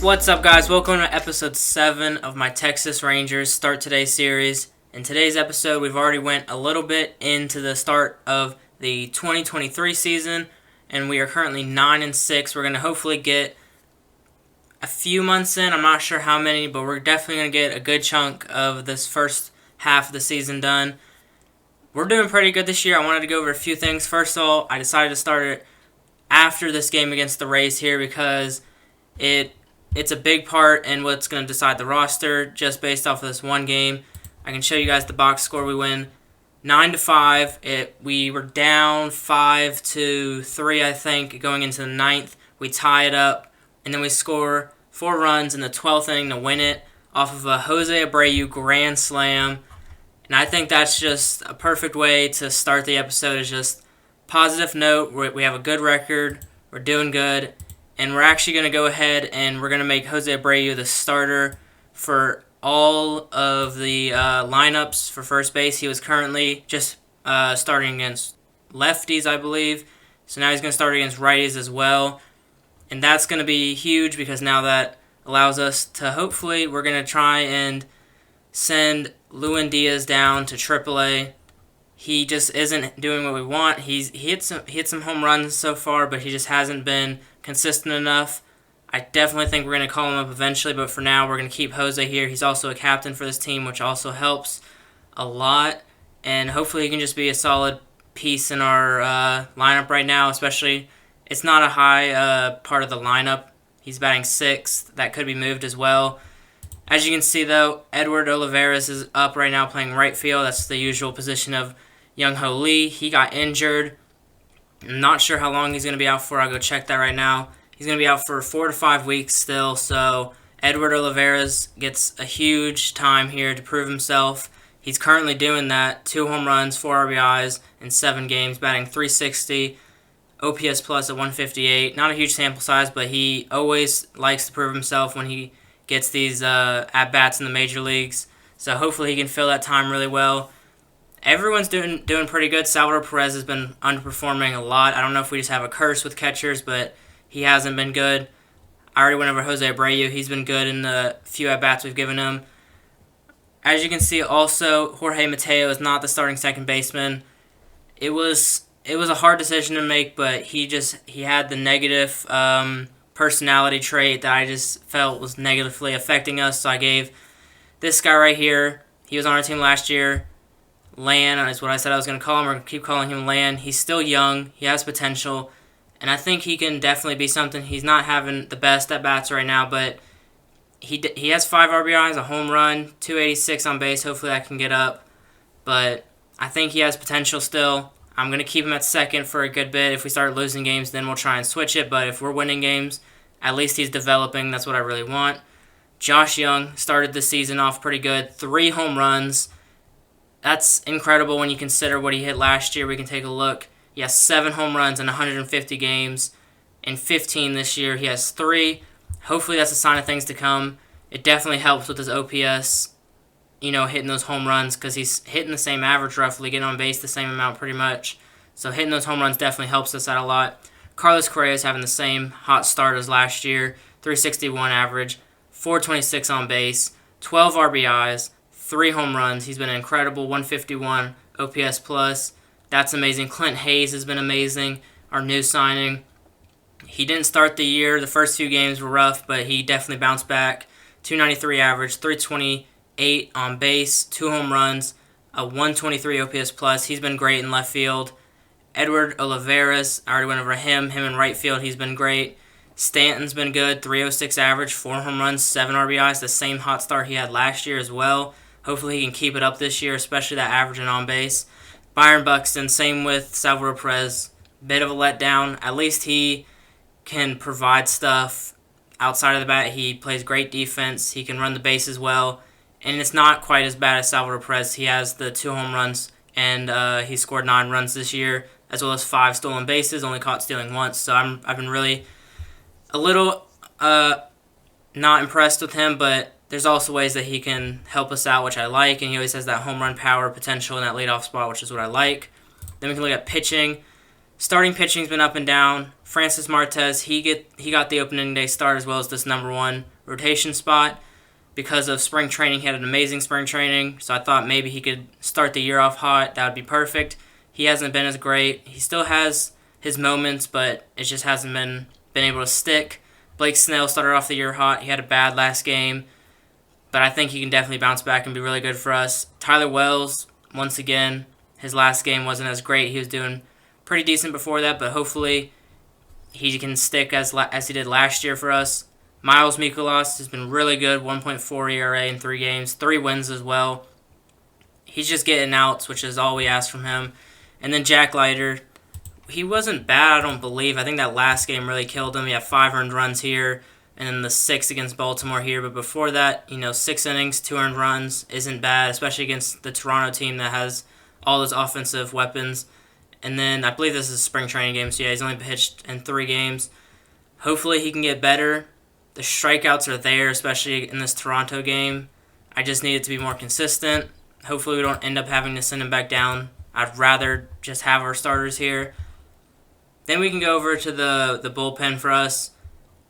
What's up, guys? Welcome to episode 7 of my Texas Rangers Start Today series. In today's episode, we've already went a little bit into the start of the 2023 season, and we are currently 9-6. We're going to hopefully get a few months in. I'm not sure how many, but we're definitely going to get a good chunk of this first half of the season done. We're doing pretty good this year. I wanted to go over a few things. First of all, I decided to start it after this game against the Rays here because it's a big part in what's going to decide the roster just based off of this one game. I can show you guys the box score. We win 9-5. We were down 5-3, I think, going into the 9th. We tie it up, and then we score 4 runs in the 12th inning to win it off of a Jose Abreu grand slam. And I think that's just a perfect way to start the episode. Is just positive note. We have a good record. We're doing good. And we're actually going to go ahead and we're going to make Jose Abreu the starter for all of the lineups for first base. He was currently just starting against lefties, I believe. So now he's going to start against righties as well. And that's going to be huge because now that allows us to hopefully, we're going to try and send Lewin Diaz down to AAA. He just isn't doing what we want. He hit some home runs so far, but he just hasn't been consistent enough. I definitely think we're going to call him up eventually, but for now we're going to keep Jose here. He's also a captain for this team, which also helps a lot, and hopefully he can just be a solid piece in our lineup right now, especially it's not a high part of the lineup. He's batting 6th. That could be moved as well. As you can see, though, Edward Olivares is up right now playing right field. That's the usual position of Young-Ho Lee. He got injured. I'm not sure how long he's going to be out for. I'll go check that right now. He's going to be out for 4 to 5 weeks still, so Edward Olivares gets a huge time here to prove himself. He's currently doing that. 2 home runs, 4 RBIs in 7 games, batting .360, OPS plus at 158. Not a huge sample size, but he always likes to prove himself when he gets these at-bats in the major leagues. So hopefully he can fill that time really well. Everyone's doing pretty good. Salvador Perez has been underperforming a lot. I don't know if we just have a curse with catchers, but he hasn't been good. I already went over Jose Abreu. He's been good in the few at-bats we've given him. As you can see, also, Jorge Mateo is not the starting second baseman. It was a hard decision to make, but he had the negative personality trait that I just felt was negatively affecting us, so I gave this guy right here. He was on our team last year. Lan is what I said I was going to call him. We're going to keep calling him Lan. He's still young. He has potential. And I think he can definitely be something. He's not having the best at-bats right now, but he has 5 RBIs, a home run, 286 on base. Hopefully that can get up. But I think he has potential still. I'm going to keep him at second for a good bit. If we start losing games, then we'll try and switch it. But if we're winning games, at least he's developing. That's what I really want. Josh Young started the season off pretty good. 3 home runs. That's incredible when you consider what he hit last year. We can take a look. He has 7 home runs in 150 games. In 15 this year, he has 3. Hopefully that's a sign of things to come. It definitely helps with his OPS, hitting those home runs because he's hitting the same average roughly, getting on base the same amount pretty much. So hitting those home runs definitely helps us out a lot. Carlos Correa is having the same hot start as last year. 361 average, 426 on base, 12 RBIs, 3 home runs. He's been incredible. 151 OPS plus. That's amazing. Clint Hayes has been amazing. Our new signing. He didn't start the year. The first 2 games were rough, but he definitely bounced back. 293 average, 328 on base, 2 home runs, a 123 OPS plus. He's been great in left field. Edward Olivares, I already went over him. Him in right field, he's been great. Stanton's been good. 306 average, 4 home runs, 7 RBIs. The same hot start he had last year as well. Hopefully he can keep it up this year, especially that average and on base. Byron Buxton, same with Salvador Perez. Bit of a letdown. At least he can provide stuff outside of the bat. He plays great defense. He can run the bases well. And it's not quite as bad as Salvador Perez. He has the 2 home runs, and he scored 9 runs this year, as well as 5 stolen bases, only caught stealing once. So I've been really a little not impressed with him, but there's also ways that he can help us out, which I like, and he always has that home run power potential in that leadoff spot, which is what I like. Then we can look at pitching. Starting pitching's been up and down. Francis Martez, he got the opening day start as well as this number 1 rotation spot. Because of spring training, he had an amazing spring training, so I thought maybe he could start the year off hot. That would be perfect. He hasn't been as great. He still has his moments, but it just hasn't been able to stick. Blake Snell started off the year hot. He had a bad last game, but I think he can definitely bounce back and be really good for us. Tyler Wells, once again, his last game wasn't as great. He was doing pretty decent before that, but hopefully he can stick as he did last year for us. Miles Mikolas has been really good, 1.4 ERA in 3 games, 3 wins as well. He's just getting outs, which is all we ask from him. And then Jack Leiter, he wasn't bad, I don't believe. I think that last game really killed him. He had 5 earned runs here, and then the 6 against Baltimore here. But before that, 6 innings, 2 earned runs isn't bad, especially against the Toronto team that has all those offensive weapons. And then I believe this is a spring training game, so yeah, he's only pitched in 3 games. Hopefully he can get better. The strikeouts are there, especially in this Toronto game. I just need it to be more consistent. Hopefully we don't end up having to send him back down. I'd rather just have our starters here. Then we can go over to the bullpen for us.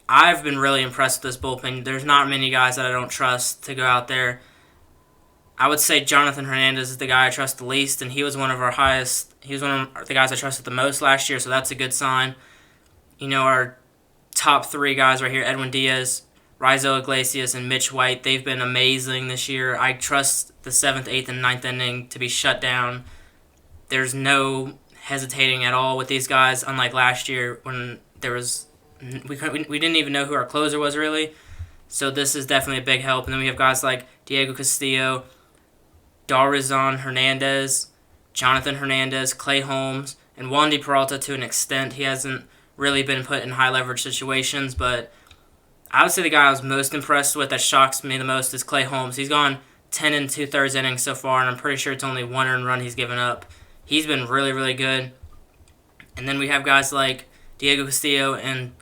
I've been really impressed with this bullpen. There's not many guys that I don't trust to go out there. I would say Jonathan Hernandez is the guy I trust the least, and he was one of our highest. He was one of the guys I trusted the most last year, so that's a good sign. Our top 3 guys right here, Edwin Diaz, Rizzo Iglesias, and Mitch White, they've been amazing this year. I trust the 7th, 8th, and 9th inning to be shut down. There's no hesitating at all with these guys, unlike last year when we didn't even know who our closer was really. So this is definitely a big help. And then we have guys like Diego Castillo, Darizon Hernandez, Jonathan Hernandez, Clay Holmes, and Wandy Peralta to an extent. He hasn't really been put in high leverage situations, but I would say the guy I was most impressed with that shocks me the most is Clay Holmes. He's gone 10 2/3 innings so far, and I'm pretty sure it's only 1 earned run he's given up. He's been really, really good. And then we have guys like Diego Castillo and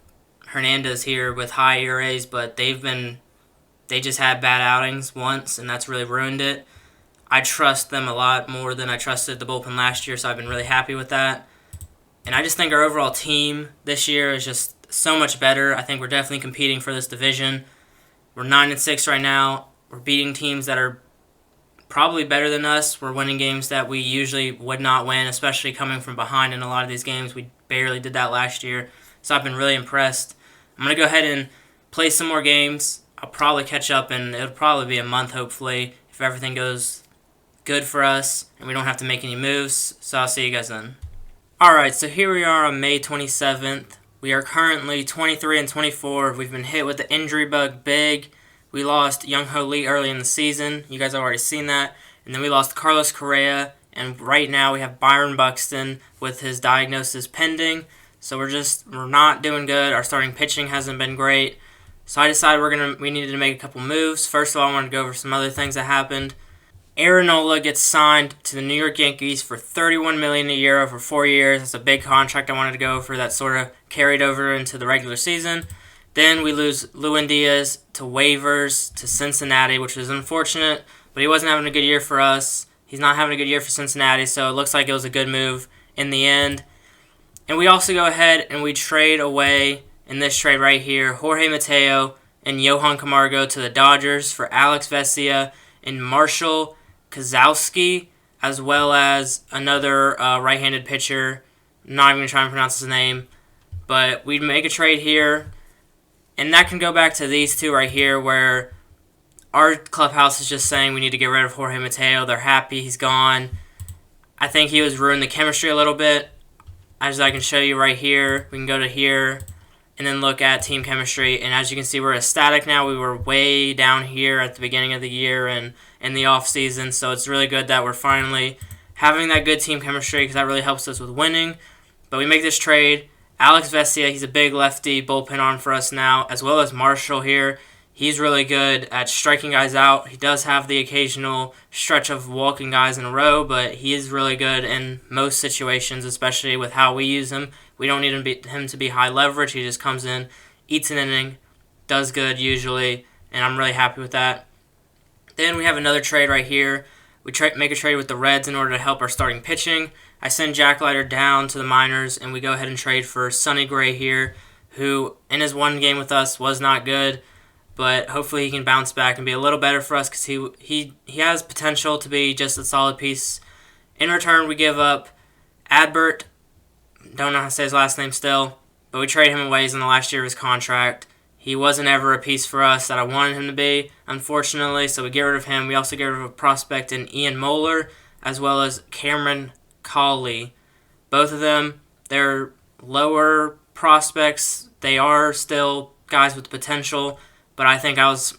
Hernandez here with high ERAs, but they just had bad outings once, and that's really ruined it. I trust them a lot more than I trusted the bullpen last year, so I've been really happy with that. And I just think our overall team this year is just so much better. I think we're definitely competing for this division. We're 9-6 right now. We're beating teams that are probably better than us. We're winning games that we usually would not win, especially coming from behind in a lot of these games. We barely did that last year, so I've been really impressed. I'm going to go ahead and play some more games. I'll probably catch up, and it'll probably be a month, hopefully, if everything goes good for us and we don't have to make any moves. So I'll see you guys then. Alright, so here we are on May 27th. We are currently 23-24. We've been hit with the injury bug big. We lost Young-Ho Lee early in the season. You guys have already seen that. And then we lost Carlos Correa. And right now we have Byron Buxton with his diagnosis pending. So we're not doing good. Our starting pitching hasn't been great. So I decided we needed to make a couple moves. First of all, I wanted to go over some other things that happened. Aaron Nola gets signed to the New York Yankees for $31 million a year over 4 years. That's a big contract I wanted to go over that sort of carried over into the regular season. Then we lose Lewin Diaz to waivers to Cincinnati, which is unfortunate, but he wasn't having a good year for us. He's not having a good year for Cincinnati, so it looks like it was a good move in the end. And we also go ahead and we trade away, in this trade right here, Jorge Mateo and Johan Camargo to the Dodgers for Alex Vesia and Marshall Kozlowski, as well as another right-handed pitcher. I'm not even going to try and pronounce his name. But we'd make a trade here. And that can go back to these two right here, where our clubhouse is just saying we need to get rid of Jorge Mateo. They're happy he's gone. I think he was ruined the chemistry a little bit. As I can show you right here, we can go to here and then look at team chemistry. And as you can see, we're ecstatic now. We were way down here at the beginning of the year and in the off season. So it's really good that we're finally having that good team chemistry, because that really helps us with winning. But we make this trade. Alex Vesia, he's a big lefty bullpen arm for us now, as well as Marshall here. He's really good at striking guys out. He does have the occasional stretch of walking guys in a row, but he is really good in most situations, especially with how we use him. We don't need him to be high leverage. He just comes in, eats an inning, does good usually, and I'm really happy with that. Then we have another trade right here. We make a trade with the Reds in order to help our starting pitching. I send Jack Leiter down to the minors, and we go ahead and trade for Sonny Gray here, who in his one game with us was not good. but hopefully he can bounce back and be a little better for us because he has potential to be just a solid piece. In return, we give up Adbert. Don't know how to say his last name still, but we trade him away. He's in the last year of his contract. He wasn't ever a piece for us that I wanted him to be, unfortunately, so we get rid of him. We also get rid of a prospect in Ian Moeller, as well as Cameron Cawley. Both of them, they're lower prospects. They are still guys with potential, but I think I was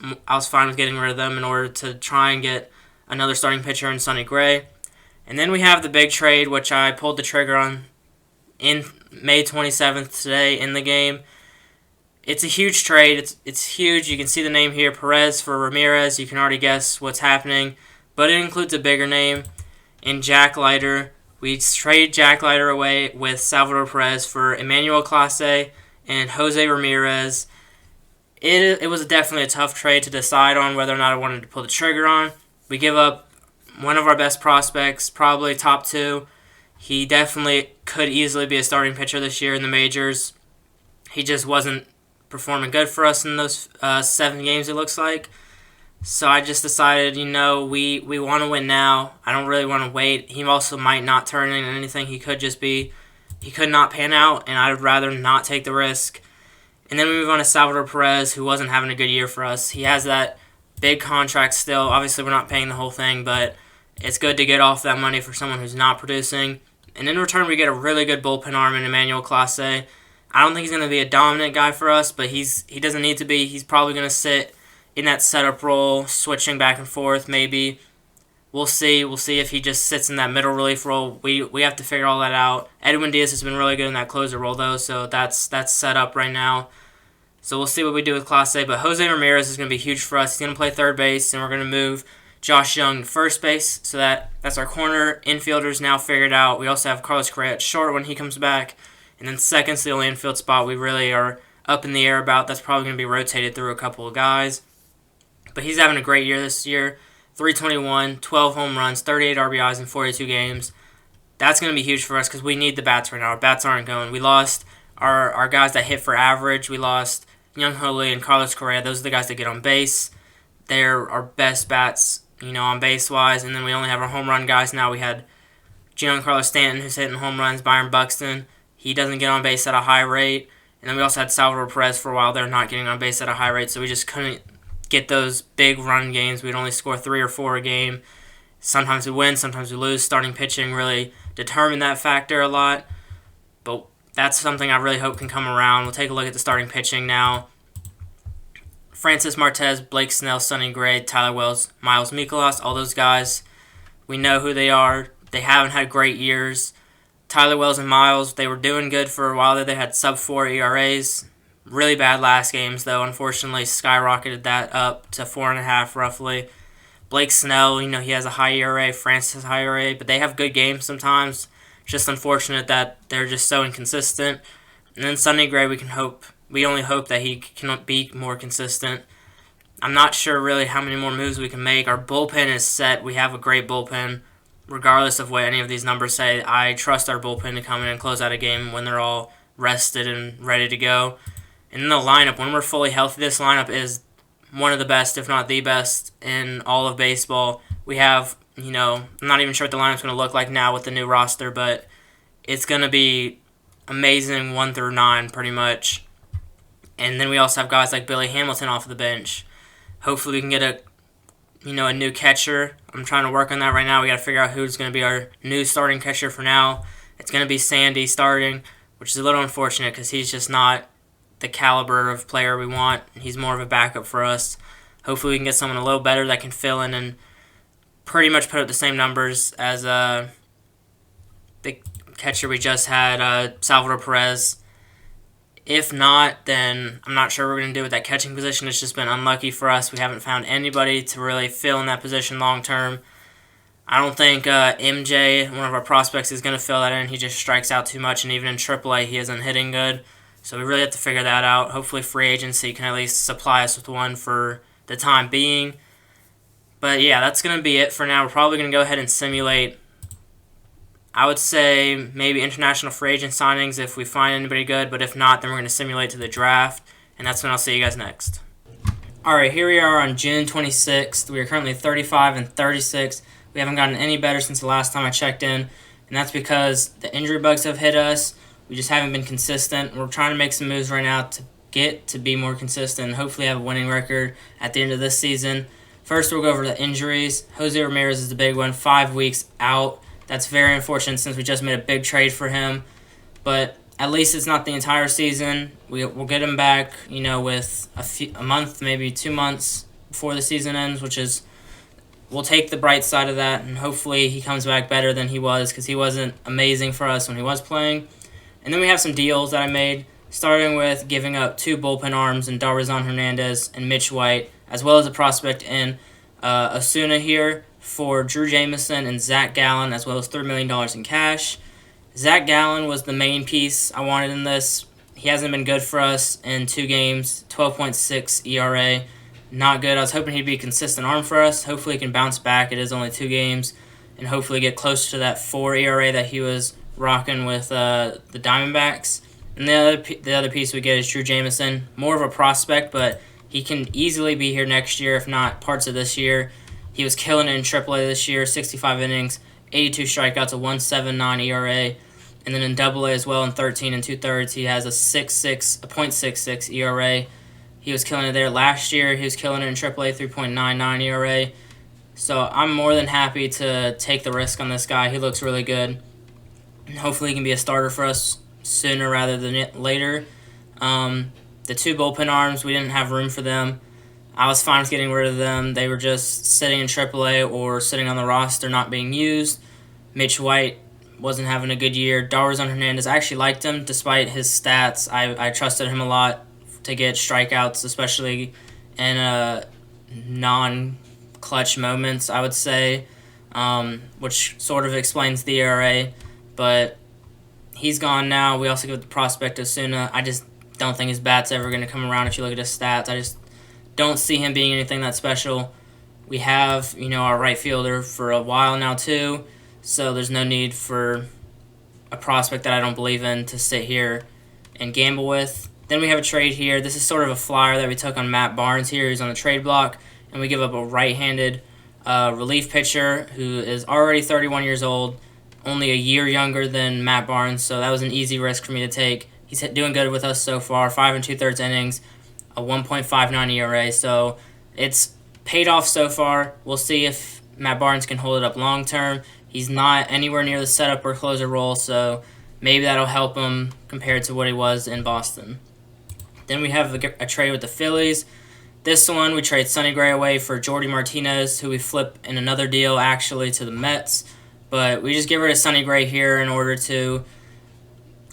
fine with getting rid of them in order to try and get another starting pitcher in Sonny Gray. And then we have the big trade, which I pulled the trigger on in May 27th today in the game. It's a huge trade. It's huge. You can see the name here, Perez for Ramirez. You can already guess what's happening, but it includes a bigger name in Jack Leiter. We trade Jack Leiter away with Salvador Perez for Emmanuel Clase and Jose Ramirez. It was definitely a tough trade to decide on whether or not I wanted to pull the trigger on. We give up one of our best prospects, probably top two. He definitely could easily be a starting pitcher this year in the majors. He just wasn't performing good for us in those 7 games, it looks like. So I just decided, we want to win now. I don't really want to wait. He also might not turn into anything. He could not pan out, and I'd rather not take the risk. And then we move on to Salvador Perez, who wasn't having a good year for us. He has that big contract still. Obviously, we're not paying the whole thing, but it's good to get off that money for someone who's not producing. And in return, we get a really good bullpen arm in Emmanuel Clase. I don't think he's going to be a dominant guy for us, but he doesn't need to be. He's probably going to sit in that setup role, switching back and forth maybe. We'll see. We'll see if he just sits in that middle relief role. We have to figure all that out. Edwin Diaz has been really good in that closer role, though, so that's set up right now. So we'll see what we do with Clase. But Jose Ramirez is going to be huge for us. He's going to play third base, and we're going to move Josh Young to first base. So that's our corner infielders now figured out. We also have Carlos Correa at short when he comes back. And then second's the only infield spot we really are up in the air about. That's probably going to be rotated through a couple of guys. But he's having a great year this year. 321, 12 home runs, 38 RBIs in 42 games. That's going to be huge for us because we need the bats right now. Our bats aren't going. We lost our guys that hit for average. We lost Young Holy and Carlos Correa. Those are the guys that get on base. They're our best bats, on base-wise. And then we only have our home run guys now. We had Giancarlo Stanton, who's hitting home runs, Byron Buxton. He doesn't get on base at a high rate. And then we also had Salvador Perez for a while. They're not getting on base at a high rate, so we just couldn't get those big run games. We'd only score 3 or 4 a game. Sometimes we win, sometimes we lose. Starting pitching really determined that factor a lot. But that's something I really hope can come around. We'll take a look at the starting pitching now. Francis Martez, Blake Snell, Sonny Gray, Tyler Wells, Miles Mikolas, all those guys, we know who they are. They haven't had great years. Tyler Wells and Miles, they were doing good for a while there. They had sub-4 ERAs. Really bad last games, though. Unfortunately, skyrocketed that up to 4.5 roughly. Blake Snell, he has a high ERA. Francis has a high ERA, but they have good games sometimes. Just unfortunate that they're just so inconsistent. And then Sonny Gray, we only hope that he can be more consistent. I'm not sure really how many more moves we can make. Our bullpen is set. We have a great bullpen. Regardless of what any of these numbers say, I trust our bullpen to come in and close out a game when they're all rested and ready to go. And then the lineup, when we're fully healthy, this lineup is one of the best, if not the best, in all of baseball. We have, I'm not even sure what the lineup's going to look like now with the new roster, but it's going to be amazing 1 through 9 pretty much. And then we also have guys like Billy Hamilton off the bench. Hopefully we can get a new catcher. I'm trying to work on that right now. We got to figure out who's going to be our new starting catcher for now. It's going to be Sandy starting, which is a little unfortunate because he's just not the caliber of player we want. He's more of a backup for us. Hopefully we can get someone a little better that can fill in and pretty much put up the same numbers as the catcher we just had, Salvador Perez. If not, then I'm not sure what we're going to do with that catching position. It's just been unlucky for us. We haven't found anybody to really fill in that position long term. I don't think MJ, one of our prospects, is going to fill that in. He just strikes out too much, and even in AAA, he isn't hitting good. So we really have to figure that out. Hopefully free agency can at least supply us with one for the time being. But yeah, that's going to be it for now. We're probably going to go ahead and simulate, I would say, maybe international free agent signings if we find anybody good. But if not, then we're going to simulate to the draft. And that's when I'll see you guys next. Alright, here we are on June 26th. We are currently 35 and 36. We haven't gotten any better since the last time I checked in, and that's because the injury bugs have hit us. We just haven't been consistent. We're trying to make some moves right now to get to be more consistent and hopefully have a winning record at the end of this season. First, we'll go over the injuries. Jose Ramirez is the big one, 5 weeks out. That's very unfortunate since we just made a big trade for him, but at least it's not the entire season. We'll get him back, with a month, maybe 2 months before the season ends, we'll take the bright side of that, and hopefully he comes back better than he was, because he wasn't amazing for us when he was playing. And then we have some deals that I made, starting with giving up 2 bullpen arms in Darizon Hernandez and Mitch White, as well as a prospect in Osuna here for Drew Jameson and Zach Gallen, as well as $3 million in cash. Zach Gallen was the main piece I wanted in this. He hasn't been good for us in 2 games, 12.6 ERA. Not good. I was hoping he'd be a consistent arm for us. Hopefully he can bounce back. It is only 2 games, and hopefully get closer to that 4 ERA that he was rocking with the Diamondbacks. And the other piece we get is Drew Jameson, more of a prospect, but he can easily be here next year, if not parts of this year. He was killing it in AAA this year, 65 innings, 82 strikeouts, a 1.79 ERA. And then in AA as well, in 13 and 2/3, he has a 0.66 ERA. He was killing it there last year. He was killing it in AAA, 3.99 ERA. So I'm more than happy to take the risk on this guy. He looks really good. And hopefully he can be a starter for us sooner rather than later. The 2 bullpen arms, we didn't have room for them. I was fine with getting rid of them. They were just sitting in AAA or sitting on the roster not being used. Mitch White wasn't having a good year. Darizon Hernandez, I actually liked him despite his stats. I trusted him a lot to get strikeouts, especially in non-clutch moments, I would say, which sort of explains the ERA. But he's gone now. We also get the prospect Osuna. I just don't think his bat's ever going to come around if you look at his stats. I just don't see him being anything that special. We have, our right fielder for a while now, too. So there's no need for a prospect that I don't believe in to sit here and gamble with. Then we have a trade here. This is sort of a flyer that we took on Matt Barnes here. He's on the trade block. And we give up a right-handed relief pitcher who is already 31 years old, only a year younger than Matt Barnes. So that was an easy risk for me to take. He's doing good with us so far. 5 2/3 innings, a 1.59 ERA. So it's paid off so far. We'll see if Matt Barnes can hold it up long term. He's not anywhere near the setup or closer role, so maybe that'll help him compared to what he was in Boston. Then we have a trade with the Phillies. This one, we trade Sonny Gray away for Jordy Martinez, who we flip in another deal, actually, to the Mets. But we just get rid of Sonny Gray here in order to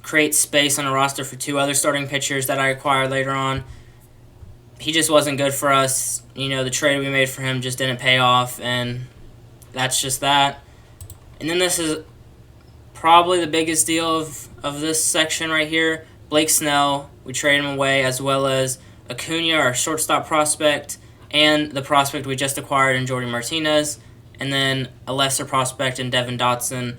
create space on a roster for 2 other starting pitchers that I acquired later on. He just wasn't good for us. The trade we made for him just didn't pay off, and that's just that. And then this is probably the biggest deal of this section right here. Blake Snell, we traded him away, as well as Acuna, our shortstop prospect, and the prospect we just acquired in Jordy Martinez, and then a lesser prospect in Devin Dotson.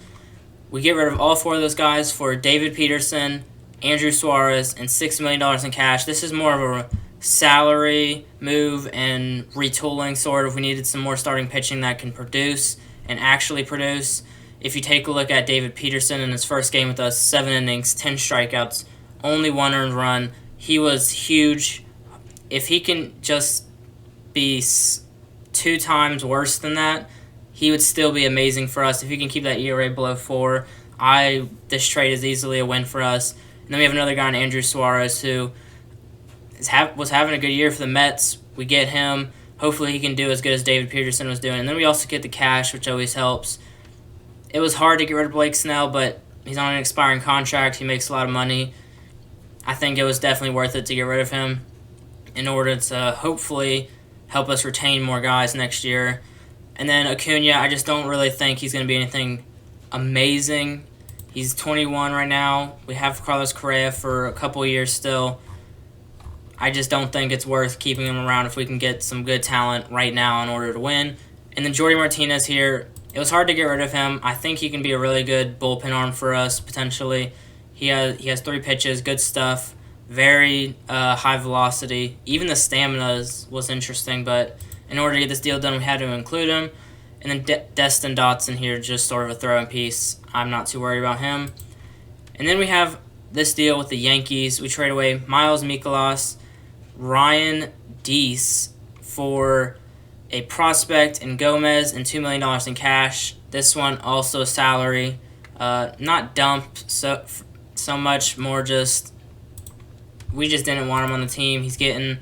We get rid of all 4 of those guys for David Peterson, Andrew Suarez, and $6 million in cash. This is more of a salary move and retooling, sort of. We needed some more starting pitching that can produce and actually produce. If you take a look at David Peterson in his first game with us, 7 innings, 10 strikeouts, only 1 earned run. He was huge. If he can just be 2 times worse than that, he would still be amazing for us. If he can keep that ERA below 4, this trade is easily a win for us. And then we have another guy in Andrew Suarez who was having a good year for the Mets. We get him. Hopefully he can do as good as David Peterson was doing. And then we also get the cash, which always helps. It was hard to get rid of Blake Snell, but he's on an expiring contract. He makes a lot of money. I think it was definitely worth it to get rid of him in order to hopefully help us retain more guys next year. And then Acuna, I just don't really think he's going to be anything amazing. He's 21 right now. We have Carlos Correa for a couple years still. I just don't think it's worth keeping him around if we can get some good talent right now in order to win. And then Jordy Martinez here, it was hard to get rid of him. I think he can be a really good bullpen arm for us, potentially. He has 3 pitches, good stuff, very high velocity. Even the stamina was interesting, but in order to get this deal done, we had to include him. And then Destin Dotson here, just sort of a throwing piece. I'm not too worried about him. And then we have this deal with the Yankees. We trade away Miles Mikolas, Ryan Deese for a prospect in Gomez and $2 million in cash. This one also salary. Not dump so much, more just we just didn't want him on the team. He's getting,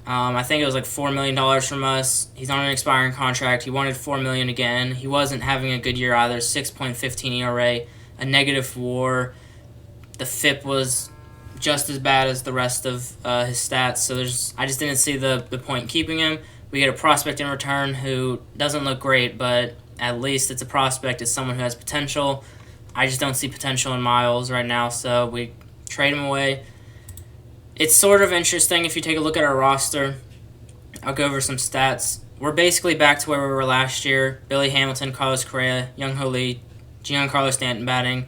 I think it was like $4 million from us. He's on an expiring contract. He wanted $4 million again. He wasn't having a good year either. 6.15 ERA, a negative WAR. The FIP was just as bad as the rest of his stats. So I just didn't see the point in keeping him. We get a prospect in return who doesn't look great, but at least it's a prospect. It's someone who has potential. I just don't see potential in Miles right now, so we trade him away. It's sort of interesting if you take a look at our roster. I'll go over some stats. We're basically back to where we were last year. Billy Hamilton, Carlos Correa, Young-Ho Lee, Giancarlo Stanton batting.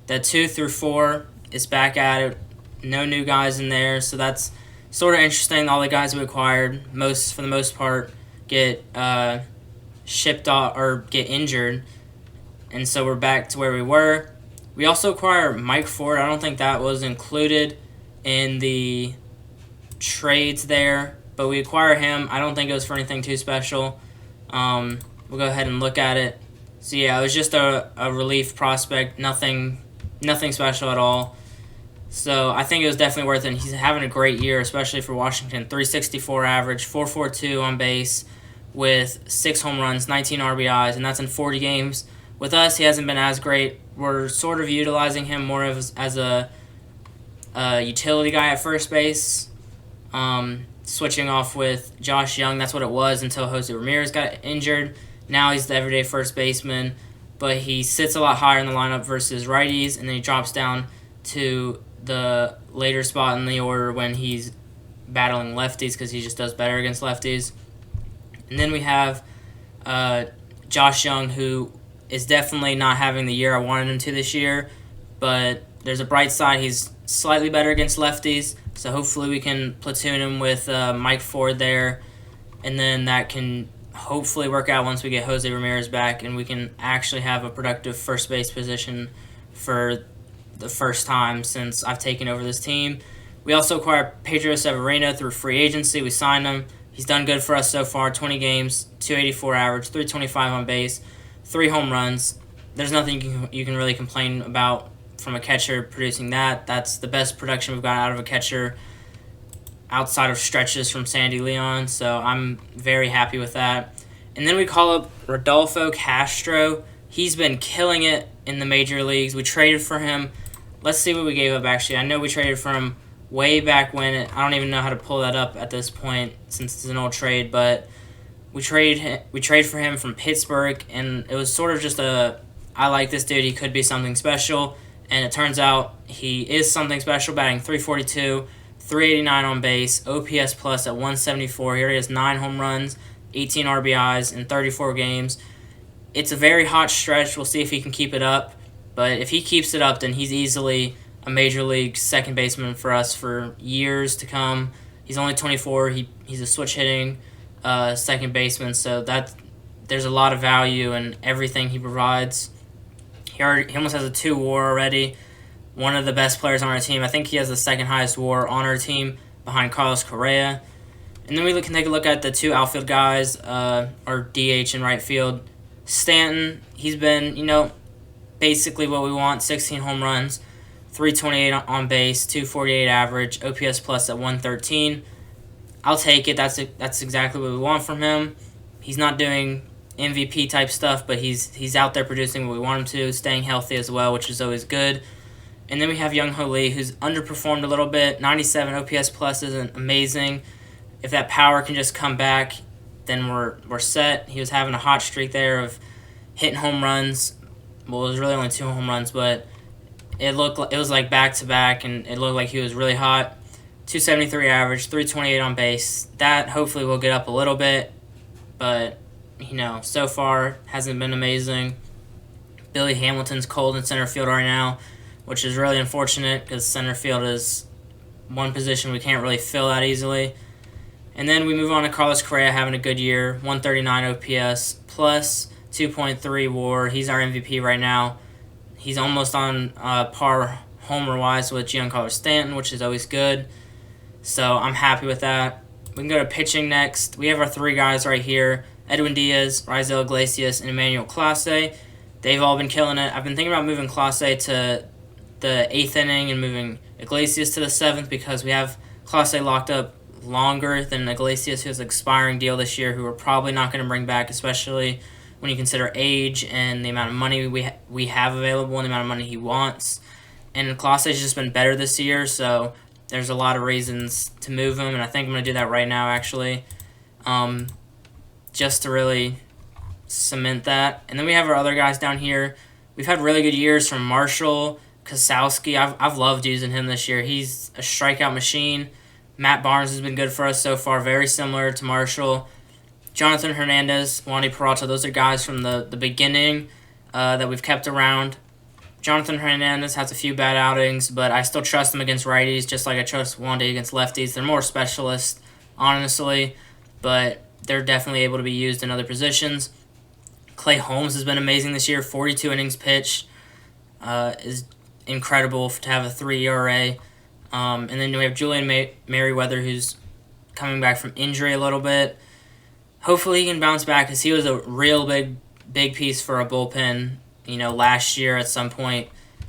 The 2 through 4 is back at it. No new guys in there, so that's sort of interesting. All the guys we acquired, for the most part, get shipped off or get injured, and so we're back to where we were. We also acquired Mike Ford. I don't think that was included in the trades there, but we acquire him. I don't think it was for anything too special. We'll go ahead and look at it. So yeah, it was just a relief prospect, nothing special at all. So I think it was definitely worth it. He's having a great year, especially for Washington. 364 average, 442 on base with 6 home runs, 19 RBIs, and that's in 40 games. With us, he hasn't been as great. We're sort of utilizing him more as a utility guy at first base, switching off with Josh Young. That's what it was until Jose Ramirez got injured. Now he's the everyday first baseman, but he sits a lot higher in the lineup versus righties, and then he drops down to the later spot in the order when he's battling lefties because he just does better against lefties. And then we have Josh Young, who is definitely not having the year I wanted him to this year, but there's a bright side. He's slightly better against lefties, so hopefully we can platoon him with Mike Ford there, and then that can hopefully work out once we get Jose Ramirez back and we can actually have a productive first base position for the first time since I've taken over this team. We also acquired Pedro Severino through free agency. We signed him. He's done good for us so far. 20 games, 284 average, 325 on base, 3 home runs. There's nothing you can really complain about from a catcher producing that. That's the best production we've got out of a catcher outside of stretches from Sandy Leon, so I'm very happy with that. And then we call up Rodolfo Castro. He's been killing it in the major leagues. We traded for him. Let's see what we gave up, actually. I know we traded for him way back when. I don't even know how to pull that up at this point since it's an old trade, but we trade for him from Pittsburgh, and it was sort of just I like this dude. He could be something special, and it turns out he is something special, batting 342, 389 on base, OPS plus at 174. He already has 9 home runs, 18 RBIs in 34 games. It's a very hot stretch. We'll see if he can keep it up. But if he keeps it up, then he's easily a major league second baseman for us for years to come. He's only 24. He's a switch hitting second baseman, so there's a lot of value in everything he provides. He almost has a 2 WAR already. One of the best players on our team. I think he has the second highest WAR on our team behind Carlos Correa. And then we can take a look at the 2 outfield guys, or DH in right field. Stanton, he's been, basically what we want. 16 home runs, 328 on base, 248 average, OPS plus at 113. I'll take it. That's exactly what we want from him. He's not doing MVP type stuff, but he's out there producing what we want him to, staying healthy as well, which is always good. And then we have Young-Ho Lee, who's underperformed a little bit. 97 OPS plus isn't amazing. If that power can just come back, then we're set. He was having a hot streak there of hitting home runs. Well, it was really only 2 home runs, but it was like back-to-back, and it looked like he was really hot. 273 average, 328 on base. That hopefully will get up a little bit, but, so far hasn't been amazing. Billy Hamilton's cold in center field right now, which is really unfortunate because center field is one position we can't really fill that easily. And then we move on to Carlos Correa having a good year, 139 OPS plus 2.3 WAR. He's our MVP right now. He's almost on par homer-wise with Giancarlo Stanton, which is always good. So I'm happy with that. We can go to pitching next. We have our three guys right here, Edwin Diaz, Raisel Iglesias, and Emmanuel Clase. They've all been killing it. I've been thinking about moving Clase to the 8th inning and moving Iglesias to the 7th because we have Clase locked up longer than Iglesias, who has an expiring deal this year, who we're probably not going to bring back, especially when you consider age and the amount of money we have available and the amount of money he wants. And Clase has just been better this year, so there's a lot of reasons to move him, and I think I'm going to do that right now, actually, just to really cement that. And then we have our other guys down here. We've had really good years from Marshall, Kosowski. I've loved using him this year. He's a strikeout machine. Matt Barnes has been good for us so far, very similar to Marshall. Jonathan Hernandez, Wandy Peralta, those are guys from the beginning that we've kept around. Jonathan Hernandez has a few bad outings, but I still trust him against righties, just like I trust Wandy against lefties. They're more specialists, honestly, but they're definitely able to be used in other positions. Clay Holmes has been amazing this year, 42 innings pitched, is incredible to have a 3 ERA. And then we have Julian Merriweather, who's coming back from injury a little bit. Hopefully he can bounce back because he was a real big piece for a bullpen, last year at some point.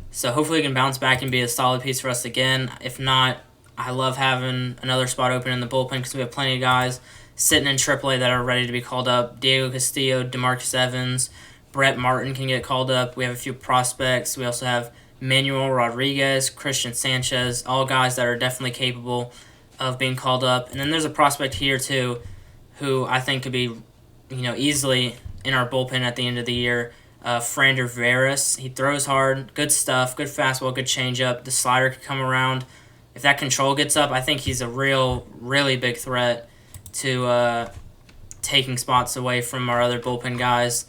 So hopefully he can bounce back and be a solid piece for us again. If not, I love having another spot open in the bullpen because we have plenty of guys sitting in AAA that are ready to be called up. Diego Castillo, DeMarcus Evans, Brett Martin can get called up. We have a few prospects. We also have Manuel Rodriguez, Christian Sanchez, all guys that are definitely capable of being called up. And then there's a prospect here too who I think could be, easily in our bullpen at the end of the year. Frander Veras. He throws hard, good stuff, good fastball, good changeup. The slider could come around. If that control gets up, I think he's a really big threat to taking spots away from our other bullpen guys.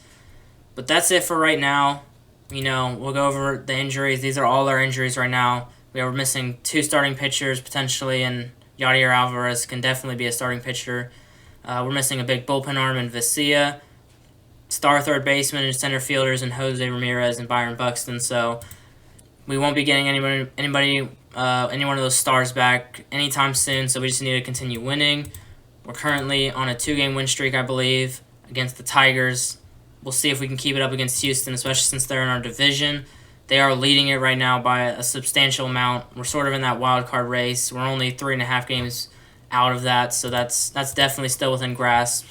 But that's it for right now. We'll go over the injuries. These are all our injuries right now. We are missing 2 starting pitchers potentially, and Yadier Alvarez can definitely be a starting pitcher. We're missing a big bullpen arm in Vesia, star third baseman and center fielders in Jose Ramirez and Byron Buxton. So we won't be getting any one of those stars back anytime soon. So we just need to continue winning. We're currently on a 2-game win streak, I believe, against the Tigers. We'll see if we can keep it up against Houston, especially since they're in our division. They are leading it right now by a substantial amount. We're sort of in that wild card race. We're only 3.5 games out of that, so that's definitely still within grasp.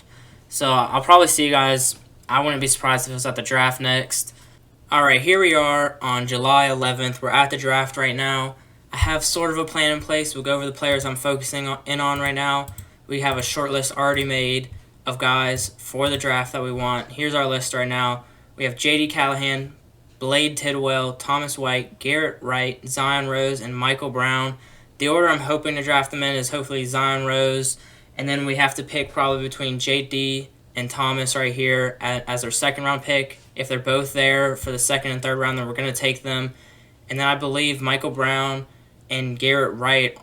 So I'll probably see you guys. I wouldn't be surprised if it was at the draft next. All right, here we are on July 11th. We're at the draft right now. I have sort of a plan in place. We'll go over the players I'm focusing on right now. We have a short list already made of guys for the draft that we want. Here's our list right now. We have J.D. Callahan, Blade Tidwell, Thomas White, Garrett Wright, Zion Rose, and Michael Brown. The order I'm hoping to draft them in is hopefully Zion Rose, and then we have to pick probably between J.D. and Thomas right here as our second-round pick. If they're both there for the second and third round, then we're going to take them. And then I believe Michael Brown and Garrett Wright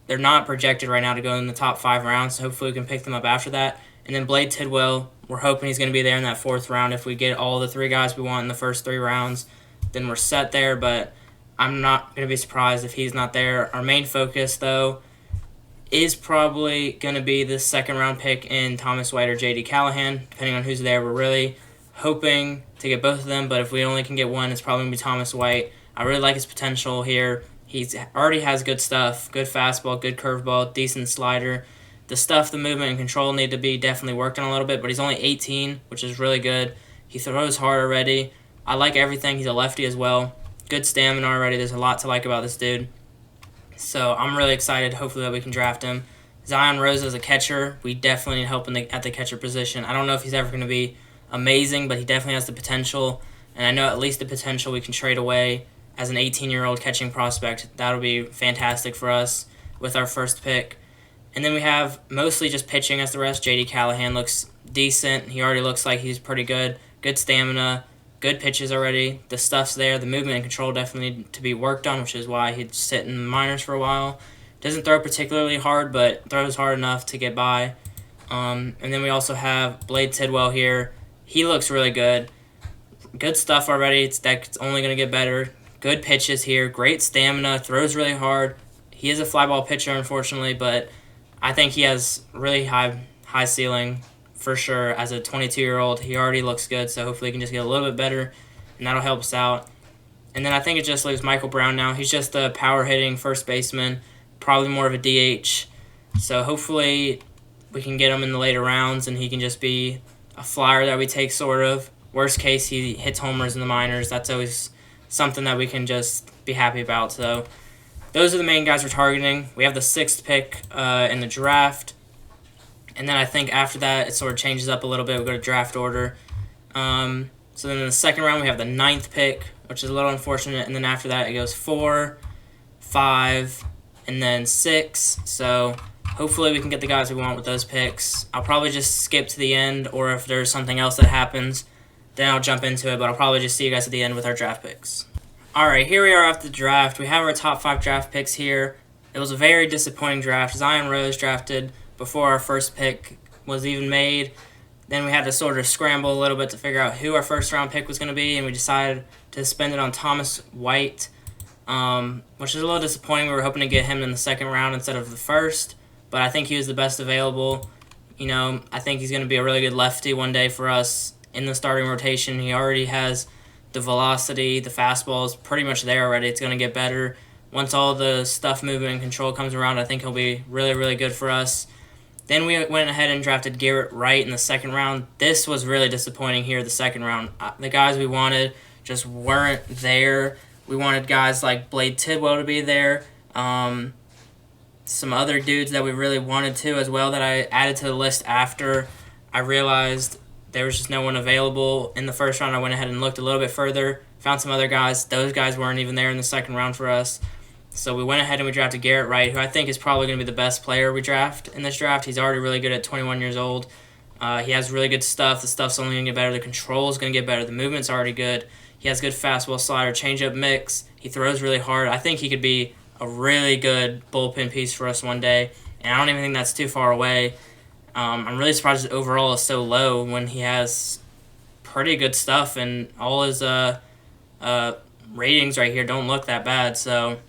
they're not projected right now to go in the top 5 rounds, so hopefully we can pick them up after that. And then Blade Tidwell, we're hoping he's going to be there in that 4th round. If we get all the 3 guys we want in the first 3 rounds, then we're set there, but I'm not going to be surprised if he's not there. Our main focus, though, is probably going to be the 2nd-round pick in Thomas White or J.D. Callahan, depending on who's there. We're really hoping to get both of them, but if we only can get one, it's probably going to be Thomas White. I really like his potential here. He's already has good stuff, good fastball, good curveball, decent slider. The stuff, the movement, and control need to be definitely worked on a little bit, but he's only 18, which is really good. He throws hard already. I like everything. He's a lefty as well. Good stamina already. There's a lot to like about this dude. So I'm really excited, hopefully, that we can draft him. Zion Rose as a catcher, we definitely need help at the catcher position. I don't know if he's ever going to be amazing, but he definitely has the potential, and I know at least the potential we can trade away as an 18-year-old catching prospect. That'll be fantastic for us with our first pick. And then we have mostly just pitching as the rest. J.D. Callahan looks decent. He already looks like he's pretty good. Good stamina, good pitches already. The stuff's there. The movement and control definitely need to be worked on, which is why he'd sit in the minors for a while. Doesn't throw particularly hard, but throws hard enough to get by. And then we also have Blade Tidwell here. He looks really good. Good stuff already. That's only going to get better. Good pitches here. Great stamina. Throws really hard. He is a fly ball pitcher, unfortunately, but I think he has really high ceiling for sure. As a 22-year-old, he already looks good, so hopefully he can just get a little bit better, and that'll help us out. And then I think it just leaves Michael Brown now. He's just a power-hitting first baseman, probably more of a DH. So hopefully we can get him in the later rounds, and he can just be a flyer that we take, sort of. Worst case, he hits homers in the minors. That's always something that we can just be happy about. So those are the main guys we're targeting. We have the 6th pick in the draft. And then I think after that, it sort of changes up a little bit. We go to draft order. So then in the 2nd round, we have the 9th pick, which is a little unfortunate. And then after that, it goes 4, 5, and then 6. So hopefully we can get the guys we want with those picks. I'll probably just skip to the end, or if there's something else that happens, then I'll jump into it. But I'll probably just see you guys at the end with our draft picks. Alright, here we are after the draft. We have our top 5 draft picks here. It was a very disappointing draft. Zion Rose drafted before our first pick was even made. Then we had to sort of scramble a little bit to figure out who our first round pick was going to be, and we decided to spend it on Thomas White, which is a little disappointing. We were hoping to get him in the 2nd round instead of the 1st, but I think he was the best available. I think he's going to be a really good lefty one day for us in the starting rotation. He already has the velocity, the fastball is pretty much there already. It's going to get better. Once all the stuff, movement, and control comes around, I think he'll be really, really good for us. Then we went ahead and drafted Garrett Wright in the 2nd round. This was really disappointing here, the 2nd round. The guys we wanted just weren't there. We wanted guys like Blade Tidwell to be there. Some other dudes that we really wanted to as well that I added to the list after I realized there was just no one available in the 1st round. I went ahead and looked a little bit further, found some other guys. Those guys weren't even there in the 2nd round for us. So we went ahead and we drafted Garrett Wright, who I think is probably going to be the best player we draft in this draft. He's already really good at 21 years old. He has really good stuff. The stuff's only going to get better. The control is going to get better. The movement's already good. He has good fastball, slider, changeup mix. He throws really hard. I think he could be a really good bullpen piece for us one day, and I don't even think that's too far away. I'm really surprised his overall is so low when he has pretty good stuff, and all his ratings right here don't look that bad. So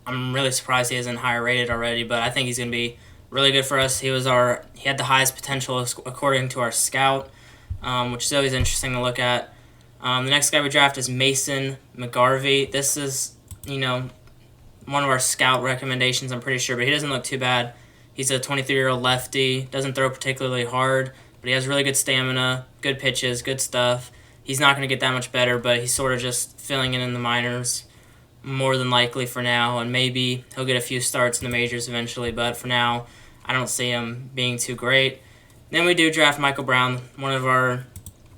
I'm really surprised he isn't higher rated already, but I think he's going to be really good for us. He had the highest potential according to our scout, which is always interesting to look at. The next guy we draft is Mason McGarvey. This is, one of our scout recommendations, I'm pretty sure, but he doesn't look too bad. He's a 23-year-old lefty, doesn't throw particularly hard, but he has really good stamina, good pitches, good stuff. He's not going to get that much better, but he's sort of just filling in the minors more than likely for now, and maybe he'll get a few starts in the majors eventually, but for now, I don't see him being too great. Then we do draft Michael Brown, one of our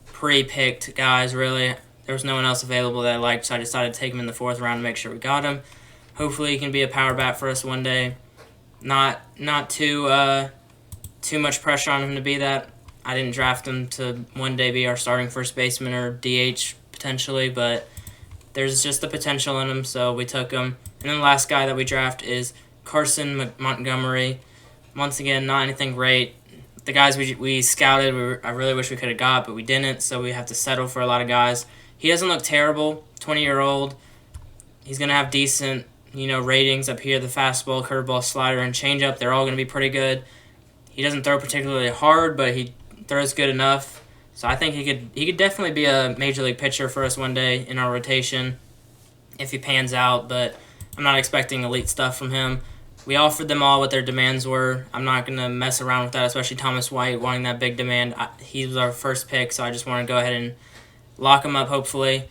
pre-picked guys, really. There was no one else available that I liked, so I decided to take him in the 4th round to make sure we got him. Hopefully he can be a power bat for us one day. Not too much pressure on him to be that. I didn't draft him to one day be our starting first baseman or DH potentially, but there's just the potential in him, so we took him. And then the last guy that we draft is Carson Montgomery. Once again, not anything great. The guys we scouted, I really wish we could have got, but we didn't, so we have to settle for a lot of guys. He doesn't look terrible, 20-year-old. He's going to have decent ratings up here. The fastball, curveball, slider, and changeup, they're all going to be pretty good. He doesn't throw particularly hard, but he throws good enough. So I think he could definitely be a major league pitcher for us one day in our rotation if he pans out, but I'm not expecting elite stuff from him. We offered them all what their demands were. I'm not going to mess around with that, especially Thomas White wanting that big demand. He was our first pick, so I just want to go ahead and lock him up, hopefully.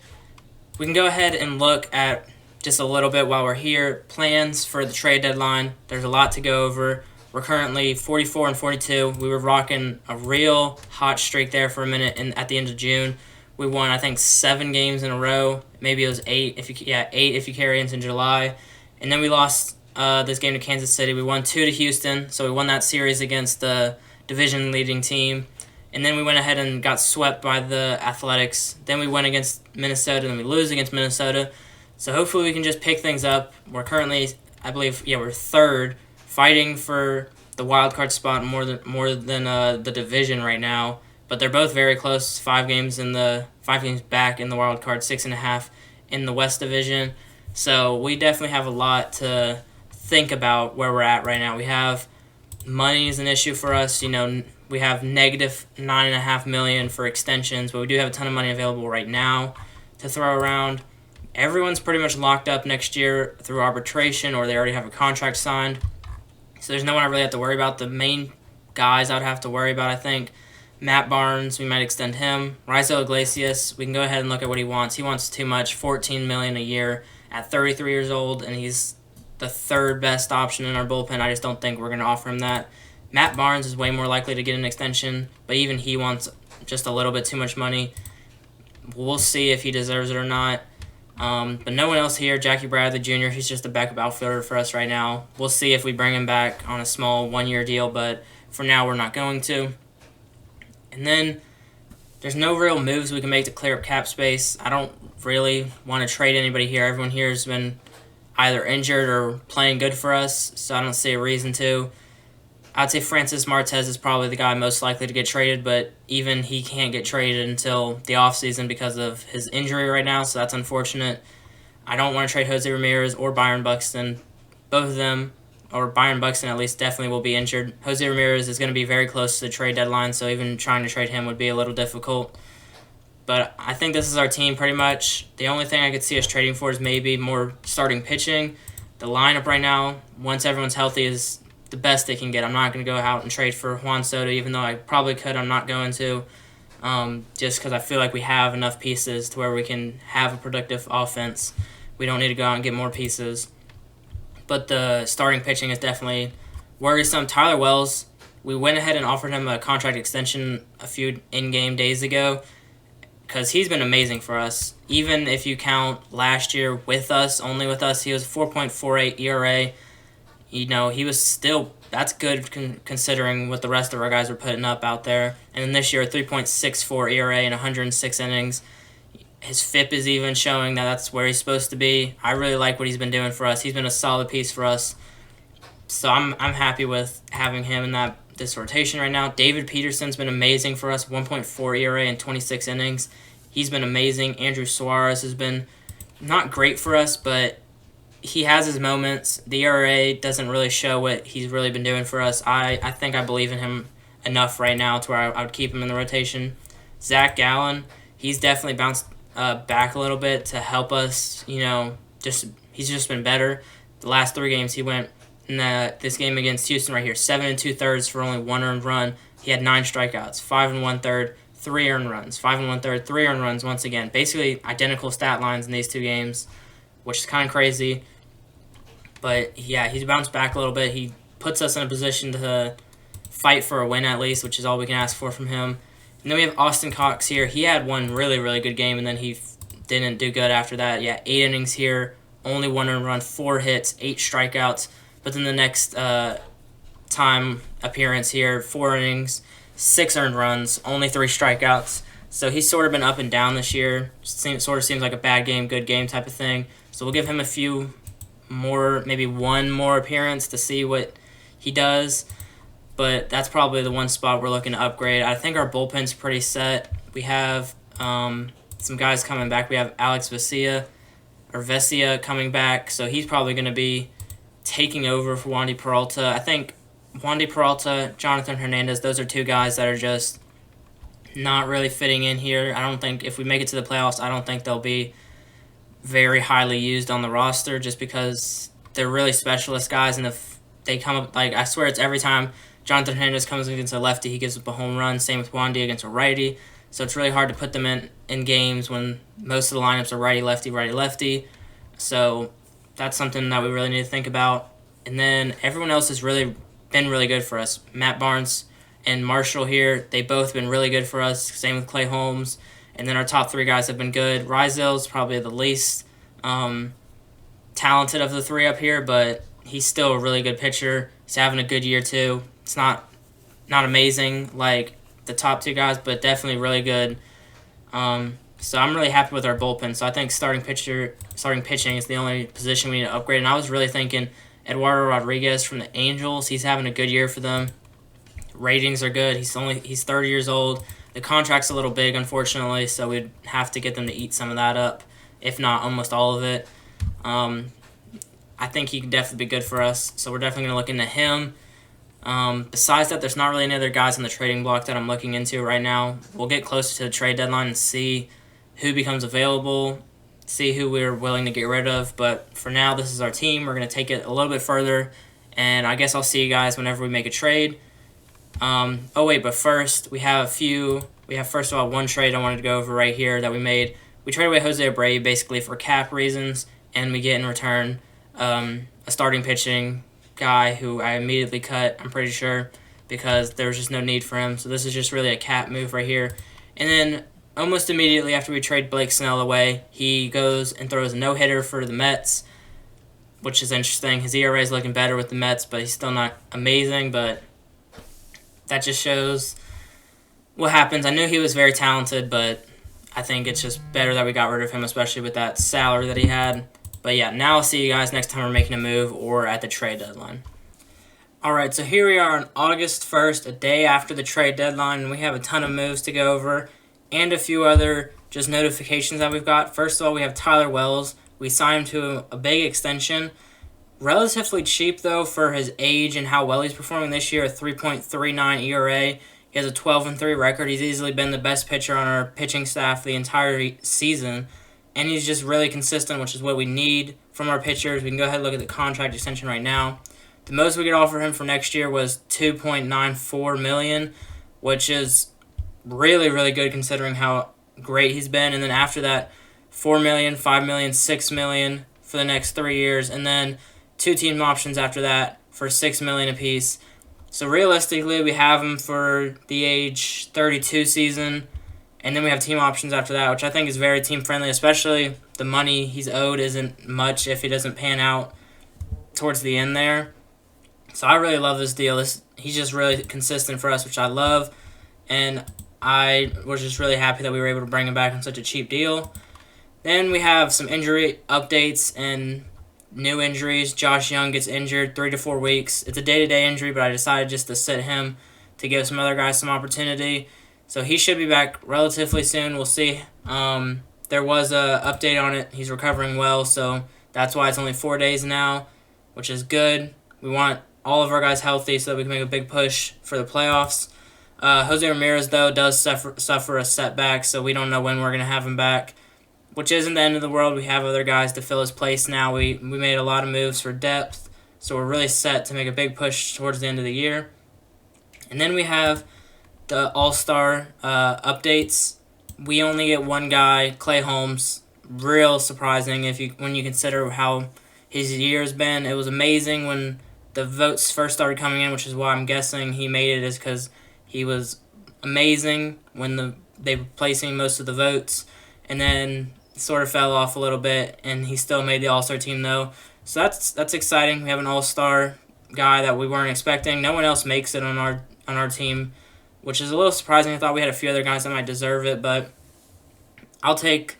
We can go ahead and look at just a little bit while we're here. Plans for the trade deadline. There's a lot to go over. We're currently 44 and 42. We were rocking a real hot streak there for a minute, and at the end of June, we won, I think, 7 games in a row. Maybe it was 8 if you carry into July. And then we lost this game to Kansas City. We won 2 to Houston, so we won that series against the division-leading team. And then we went ahead and got swept by the Athletics. Then we went against Minnesota, and we lose against Minnesota. So hopefully we can just pick things up. We're currently I believe, yeah, we're third, fighting for the wild card spot more than the division right now. But they're both very close. 5 games back in the wild card, 6.5 in the West Division. So we definitely have a lot to think about where we're at right now. We have money is an issue for us. We have negative $9.5 million for extensions, but we do have a ton of money available right now to throw around. Everyone's pretty much locked up next year through arbitration, or they already have a contract signed. So there's no one I really have to worry about. The main guys I would have to worry about, I think, Matt Barnes, we might extend him. Rizzo Iglesias, we can go ahead and look at what he wants. He wants too much, $14 million a year at 33 years old, and he's the third best option in our bullpen. I just don't think we're going to offer him that. Matt Barnes is way more likely to get an extension, but even he wants just a little bit too much money. We'll see if he deserves it or not. But no one else here. Jackie Bradley Jr., he's just a backup outfielder for us right now. We'll see if we bring him back on a small one-year deal, but for now we're not going to. And then there's no real moves we can make to clear up cap space. I don't really want to trade anybody here. Everyone here has been either injured or playing good for us, so I don't see a reason to. I'd say Francis Martez is probably the guy most likely to get traded, but even he can't get traded until the offseason because of his injury right now, so that's unfortunate. I don't want to trade Jose Ramirez or Byron Buxton. Both of them, or Byron Buxton at least, definitely will be injured. Jose Ramirez is going to be very close to the trade deadline, so even trying to trade him would be a little difficult. But I think this is our team pretty much. The only thing I could see us trading for is maybe more starting pitching. The lineup right now, once everyone's healthy, is the best they can get. I'm not going to go out and trade for Juan Soto, even though I probably could. I'm not going to, just because I feel like we have enough pieces to where we can have a productive offense. We don't need to go out and get more pieces. But the starting pitching is definitely worrisome. Tyler Wells, we went ahead and offered him a contract extension a few in-game days ago because he's been amazing for us. Even if you count last year with us, only with us, he was 4.48 ERA. He was still, that's good considering what the rest of our guys were putting up out there. And then this year, 3.64 ERA in 106 innings. His FIP is even showing that that's where he's supposed to be. I really like what he's been doing for us. He's been a solid piece for us. So I'm happy with having him in this rotation right now. David Peterson's been amazing for us, 1.4 ERA in 26 innings. He's been amazing. Andrew Suarez has been not great for us, but he has his moments. The ERA doesn't really show what he's really been doing for us. I think I believe in him enough right now to where I would keep him in the rotation. Zach Gallen, he's definitely bounced back a little bit to help us. He's just been better. The last 3 games he went in this game against Houston right here, 7 2/3 for only 1 earned run. He had 9 strikeouts, 5 1/3, 3 earned runs, 5 1/3, 3 earned runs once again. Basically identical stat lines in these 2 games, which is kind of crazy. But yeah, he's bounced back a little bit. He puts us in a position to fight for a win at least, which is all we can ask for from him. And then we have Austin Cox here. He had one really, really good game, and then he didn't do good after that. Yeah, 8 innings here, only 1 earned run, 4 hits, 8 strikeouts. But then the next time appearance here, 4 innings, 6 earned runs, only 3 strikeouts. So he's sort of been up and down this year. Sort of seems like a bad game, good game type of thing. So we'll give him a few more, maybe 1 more appearance to see what he does. But that's probably the one spot we're looking to upgrade. I think our bullpen's pretty set. We have some guys coming back. We have Alex Vesia coming back, so he's probably going to be taking over for Wandy Peralta. I think Wandy Peralta, Jonathan Hernandez, those are 2 guys that are just not really fitting in here. I don't think if we make it to the playoffs, I don't think they'll be very highly used on the roster just because they're really specialist guys, and if they come up, I swear it's every time Jonathan Hernandez comes against a lefty, he gives up a home run. Same with Wandy against a righty. So it's really hard to put them in games when most of the lineups are righty-lefty, righty-lefty. So that's something that we really need to think about. And then everyone else has really been really good for us. Matt Barnes and Marshall here, they've both been really good for us. Same with Clay Holmes. And then our top 3 guys have been good. Rizzo's probably the least talented of the 3 up here, but he's still a really good pitcher. He's having a good year too. It's not amazing like the top 2 guys, but definitely really good. So I'm really happy with our bullpen. So I think starting pitching is the only position we need to upgrade. And I was really thinking Eduardo Rodriguez from the Angels. He's having a good year for them. Ratings are good. He's 30 years old. The contract's a little big, unfortunately, so we'd have to get them to eat some of that up, if not almost all of it. I think he could definitely be good for us, so we're definitely going to look into him. Besides that, there's not really any other guys on the trading block that I'm looking into right now. We'll get closer to the trade deadline and see who becomes available, see who we're willing to get rid of. But for now, this is our team. We're going to take it a little bit further, and I guess I'll see you guys whenever we make a trade. But first, we have first of all one trade I wanted to go over right here that we made. We traded away Jose Abreu basically for cap reasons, and we get in return a starting pitching guy who I immediately cut, I'm pretty sure, because there was just no need for him. So this is just really a cap move right here. And then almost immediately after we trade Blake Snell away, he goes and throws a no-hitter for the Mets, which is interesting. His ERA is looking better with the Mets, but he's still not amazing, but that just shows what happens. I knew he was very talented, but I think it's just better that we got rid of him, especially with that salary that he had. But yeah, now I'll see you guys next time we're making a move or at the trade deadline. Alright, so here we are on August 1st, a day after the trade deadline, and we have a ton of moves to go over and a few other just notifications that we've got. First of all, we have Tyler Wells. We signed him to a big extension. Relatively cheap, though, for his age and how well he's performing this year, a 3.39 ERA. He has a 12-3 record. He's easily been the best pitcher on our pitching staff the entire season. And he's just really consistent, which is what we need from our pitchers. We can go ahead and look at the contract extension right now. The most we could offer him for next year was $2.94 million, which is really, really good considering how great he's been. And then after that, $4 million, $5 million, $6 million for the next 3 years. And then 2 team options after that for $6 million apiece. So realistically, we have him for the age 32 season. And then we have team options after that, which I think is very team-friendly, especially the money he's owed isn't much if he doesn't pan out towards the end there. So I really love this deal. He's just really consistent for us, which I love. And I was just really happy that we were able to bring him back on such a cheap deal. Then we have some injury updates and new injuries. Josh Young gets injured 3 to 4 weeks. It's a day-to-day injury, but I decided just to sit him to give some other guys some opportunity. So he should be back relatively soon. We'll see. There was a update on it. He's recovering well, so that's why it's only 4 days now, which is good. We want all of our guys healthy so that we can make a big push for the playoffs. Jose Ramirez, though, does suffer a setback, so we don't know when we're going to have him back, which isn't the end of the world. We have other guys to fill his place now. We made a lot of moves for depth, so we're really set to make a big push towards the end of the year. And then we have the All-Star updates. We only get one guy, Clay Holmes. Real surprising when you consider how his year has been. It was amazing when the votes first started coming in, which is why I'm guessing he made it, is because he was amazing when they were placing most of the votes, and then sort of fell off a little bit, and he still made the All-Star team though. So that's exciting. We have an All-Star guy that we weren't expecting. No one else makes it on our team, which is a little surprising. I thought we had a few other guys that might deserve it, but I'll take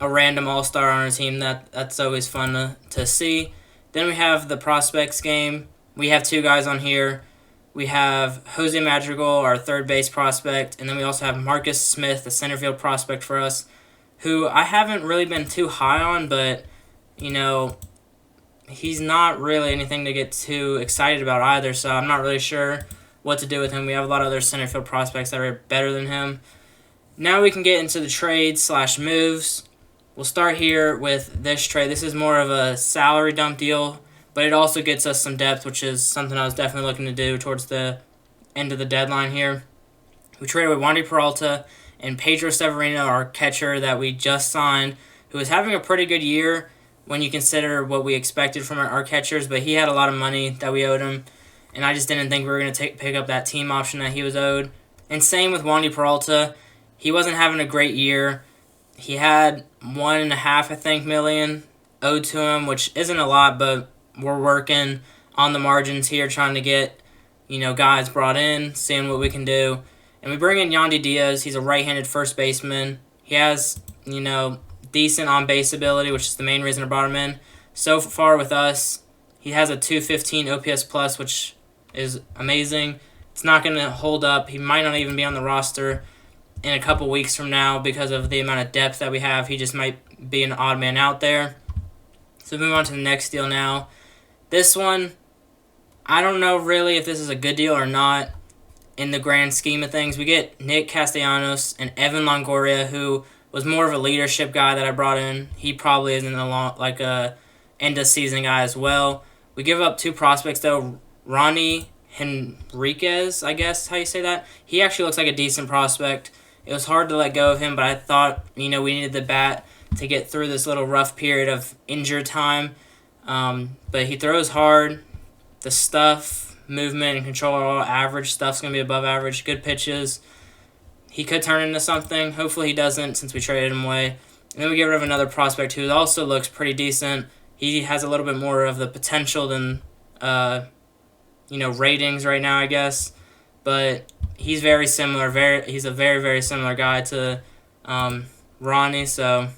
a random all-star on our team. That's always fun to see. Then we have the prospects game. We have 2 guys on here. We have Jose Madrigal, our third base prospect, and then we also have Marcus Smith, the center field prospect for us, who I haven't really been too high on, but, he's not really anything to get too excited about either, so I'm not really sure what to do with him. We have a lot of other center field prospects that are better than him. Now we can get into the trades/moves. We'll start here with this trade. This is more of a salary dump deal, but it also gets us some depth, which is something I was definitely looking to do towards the end of the deadline here. We traded with Wandy Peralta and Pedro Severino, our catcher that we just signed, who is having a pretty good year when you consider what we expected from our catchers, but he had a lot of money that we owed him, and I just didn't think we were going to pick up that team option that he was owed. And same with Wandy Peralta. He wasn't having a great year. He had $1.5 million owed to him, which isn't a lot, but we're working on the margins here, trying to get, guys brought in, seeing what we can do. And we bring in Yandy Diaz. He's a right-handed first baseman. He has, decent on-base ability, which is the main reason I brought him in. So far with us, He has a 215 OPS plus, which is amazing. It's not going to hold up. He might not even be on the roster in a couple weeks from now because of the amount of depth that we have. He just might be an odd man out there. So move on to the next deal now. This one, I don't know really if this is a good deal or not in the grand scheme of things. We get Nick Castellanos and Evan Longoria, who was more of a leadership guy that I brought in. He probably isn't a end of season guy as well. We give up 2 prospects though. Ronnie Henriquez, I guess how you say that. He actually looks like a decent prospect. It was hard to let go of him, but I thought we needed the bat to get through this little rough period of injured time. But he throws hard. The stuff, movement, and control are all average. Stuff's going to be above average. Good pitches. He could turn into something. Hopefully he doesn't since we traded him away. And then we get rid of another prospect who also looks pretty decent. He has a little bit more of the potential than, ratings right now, I guess. But he's very similar. He's a very, very similar guy to Ronnie. So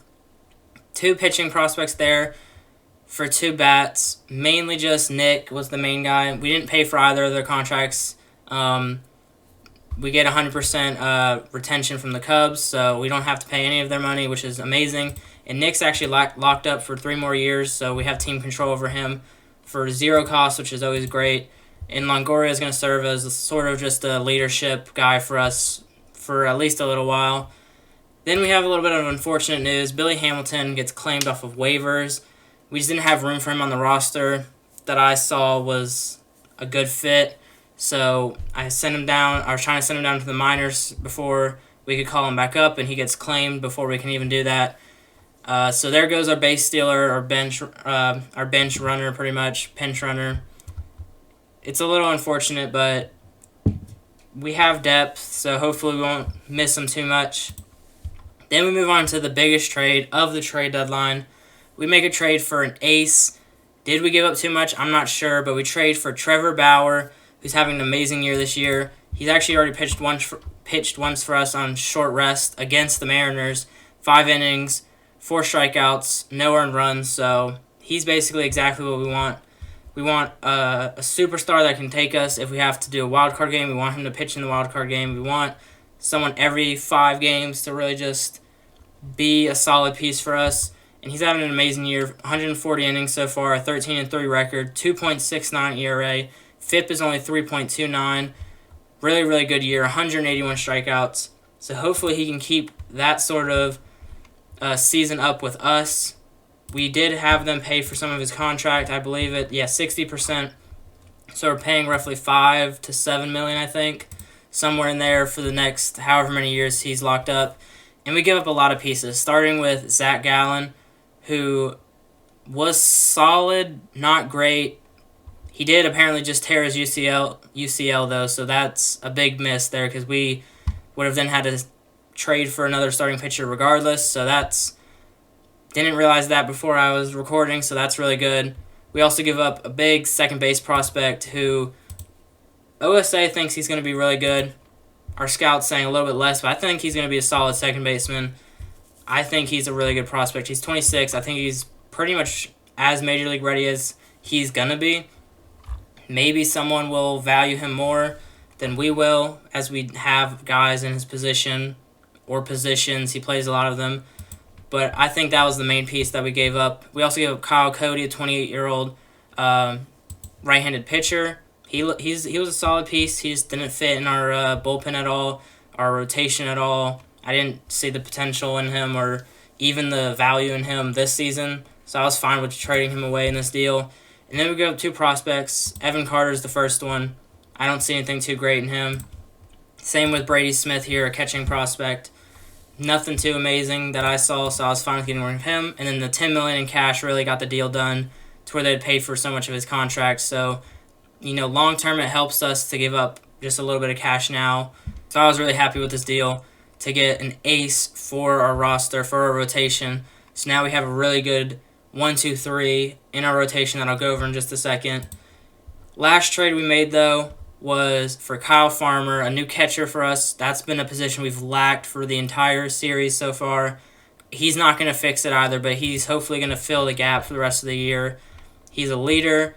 2 pitching prospects there for 2 bats. Mainly just Nick was the main guy. We didn't pay for either of their contracts. We get 100% retention from the Cubs, so we don't have to pay any of their money, which is amazing. And Nick's actually locked up for 3 more years, so we have team control over him for 0 cost, which is always great. And Longoria is going to serve as sort of just a leadership guy for us for at least a little while. Then we have a little bit of unfortunate news. Billy Hamilton gets claimed off of waivers. We just didn't have room for him on the roster that I saw was a good fit. So I sent him down. I was trying to send him down to the minors before we could call him back up, and he gets claimed before we can even do that. So there goes our base stealer, our bench runner, pretty much pinch runner. It's a little unfortunate, but we have depth, so hopefully we won't miss him too much. Then we move on to the biggest trade of the trade deadline. We make a trade for an ace. Did we give up too much? I'm not sure, but we trade for Trevor Bauer, who's having an amazing year this year. He's actually already pitched once for us on short rest against the Mariners. 5 innings, 4 strikeouts, no earned runs, so he's basically exactly what we want. We want a superstar that can take us if we have to do a wild card game. We want him to pitch in the wild card game. We want someone every 5 games to really just be a solid piece for us. And he's having an amazing year. 140 innings so far, a 13-3 record, 2.69 ERA. FIP is only 3.29. Really, really good year. 181 strikeouts. So hopefully he can keep that sort of season up with us. We did have them pay for some of his contract, I believe 60%. So we're paying roughly $5 to $7 million, I think, somewhere in there for the next however many years he's locked up. And we give up a lot of pieces, starting with Zach Gallen, who was solid, not great. He did apparently just tear his UCL though, so that's a big miss there because we would have then had to trade for another starting pitcher regardless. So didn't realize that before I was recording, so that's really good. We also give up a big second base prospect who OSA thinks he's going to be really good. Our scouts saying a little bit less, but I think he's going to be a solid second baseman. I think he's a really good prospect. He's 26. I think he's pretty much as major league ready as he's going to be. Maybe someone will value him more than we will, as we have guys in his position or positions. He plays a lot of them. But I think that was the main piece that we gave up. We also gave up Kyle Cody, a 28-year-old right-handed pitcher. He was a solid piece. He just didn't fit in our bullpen at all, our rotation at all. I didn't see the potential in him or even the value in him this season. So I was fine with trading him away in this deal. And then we go up 2 prospects. Evan Carter's the first one. I don't see anything too great in him. Same with Brady Smith here, a catching prospect. Nothing too amazing that I saw, so I was fine with getting rid of him. And then the $10 million in cash really got the deal done to where they'd pay for so much of his contract. So, long term it helps us to give up just a little bit of cash now. So I was really happy with this deal to get an ace for our roster, for our rotation. So now we have a really good 1, 2, 3 in our rotation that I'll go over in just a second. Last trade we made, though, was for Kyle Farmer, a new catcher for us. That's been a position we've lacked for the entire series so far. He's not going to fix it either, but he's hopefully going to fill the gap for the rest of the year. He's a leader.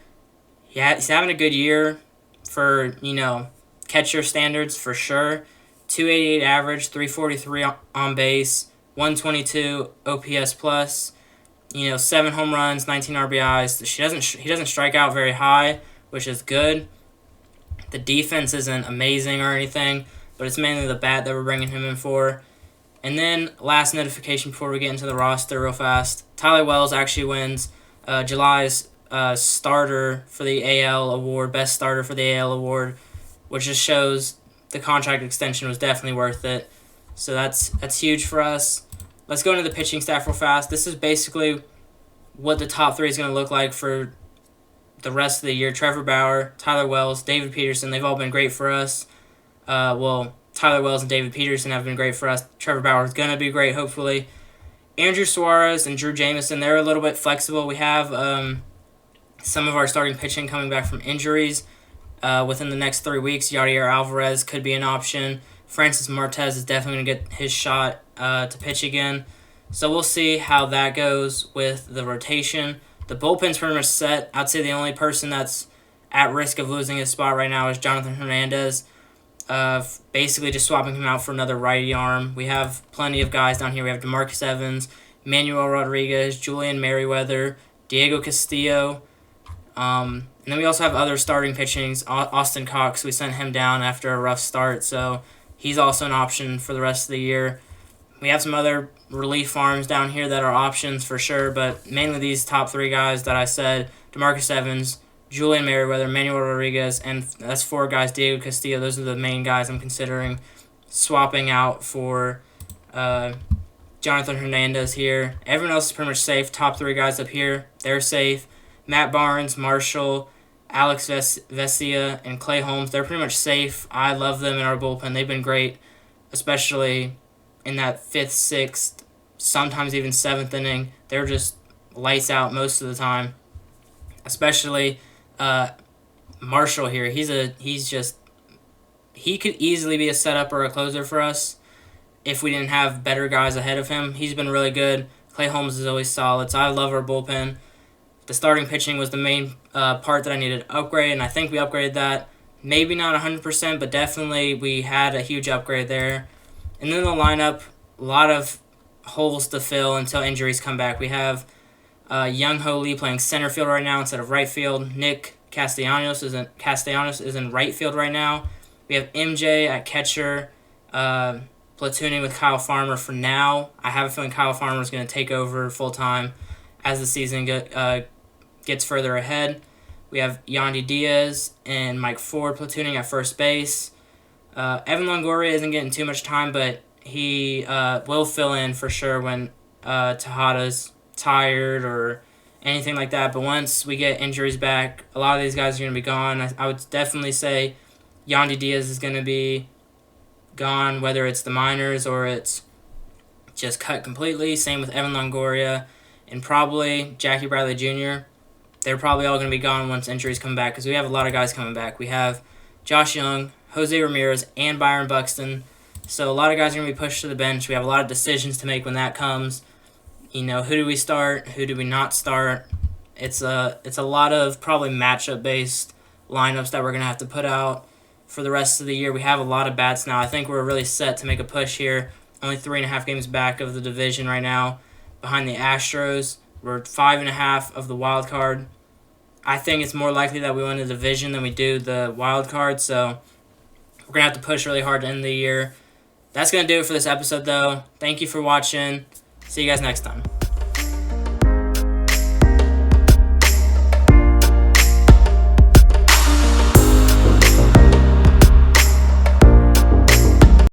He's having a good year for, catcher standards for sure. 288 average, 343 on base, 122 OPS plus. 7 home runs, 19 RBIs. He doesn't strike out very high, which is good. The defense isn't amazing or anything, but it's mainly the bat that we're bringing him in for. And then last notification before we get into the roster real fast. Tyler Wells actually wins July's starter for the AL award, best starter for the AL award, which just shows the contract extension was definitely worth it. So that's huge for us. Let's go into the pitching staff real fast. This is basically what the top three is going to look like for the rest of the year. Trevor Bauer, Tyler Wells, David Peterson, they've all been great for us. Tyler Wells and David Peterson have been great for us. Trevor Bauer is going to be great, hopefully. Andrew Suarez and Drew Jamison, they're a little bit flexible. We have some of our starting pitching coming back from injuries. Within the next 3 weeks, Yadier Alvarez could be an option. Francis Martez is definitely going to get his shot to pitch again. So we'll see how that goes with the rotation. The bullpen's pretty much set. I'd say the only person that's at risk of losing his spot right now is Jonathan Hernandez. Basically just swapping him out for another righty arm. We have plenty of guys down here. We have DeMarcus Evans, Manuel Rodriguez, Julian Merriweather, Diego Castillo. And then we also have other starting pitchings. Austin Cox, we sent him down after a rough start, so he's also an option for the rest of the year. We have some other relief arms down here that are options for sure, but mainly these top three guys that I said, DeMarcus Evans, Julian Merriweather, Manuel Rodriguez, and that's 4 guys, Diego Castillo. Those are the main guys I'm considering swapping out for Jonathan Hernandez here. Everyone else is pretty much safe. Top 3 guys up here, they're safe. Matt Barnes, Marshall, Alex Vesia, and Clay Holmes, they're pretty much safe. I love them in our bullpen. They've been great, especially in that 5th, 6th, sometimes even 7th inning. They're just lights out most of the time. Especially Marshall here. He could easily be a setup or a closer for us if we didn't have better guys ahead of him. He's been really good. Clay Holmes is always solid, so I love our bullpen. The starting pitching was the main part that I needed to upgrade, and I think we upgraded that. Maybe not 100%, but definitely we had a huge upgrade there. And then the lineup, a lot of holes to fill until injuries come back. We have Young Ho Lee playing center field right now instead of right field. Nick Castellanos is in right field right now. We have MJ at catcher, platooning with Kyle Farmer for now. I have a feeling Kyle Farmer is going to take over full time as the season gets further ahead. We have Yandy Diaz and Mike Ford platooning at first base. Evan Longoria isn't getting too much time, but he will fill in for sure when Tejada's tired or anything like that. But once we get injuries back, a lot of these guys are going to be gone. I would definitely say Yandy Diaz is going to be gone, whether it's the minors or it's just cut completely. Same with Evan Longoria and probably Jackie Bradley Jr. They're probably all going to be gone once injuries come back because we have a lot of guys coming back. We have Josh Young, Jose Ramirez, and Byron Buxton. So a lot of guys are going to be pushed to the bench. We have a lot of decisions to make when that comes. Who do we start? Who do we not start? It's a lot of probably matchup-based lineups that we're going to have to put out for the rest of the year. We have a lot of bats now. I think we're really set to make a push here. Only 3.5 games back of the division right now behind the Astros. We're 5.5 of the wild card. I think it's more likely that we win the division than we do the wild card, so we're going to have to push really hard to end the year. That's going to do it for this episode, though. Thank you for watching. See you guys next time.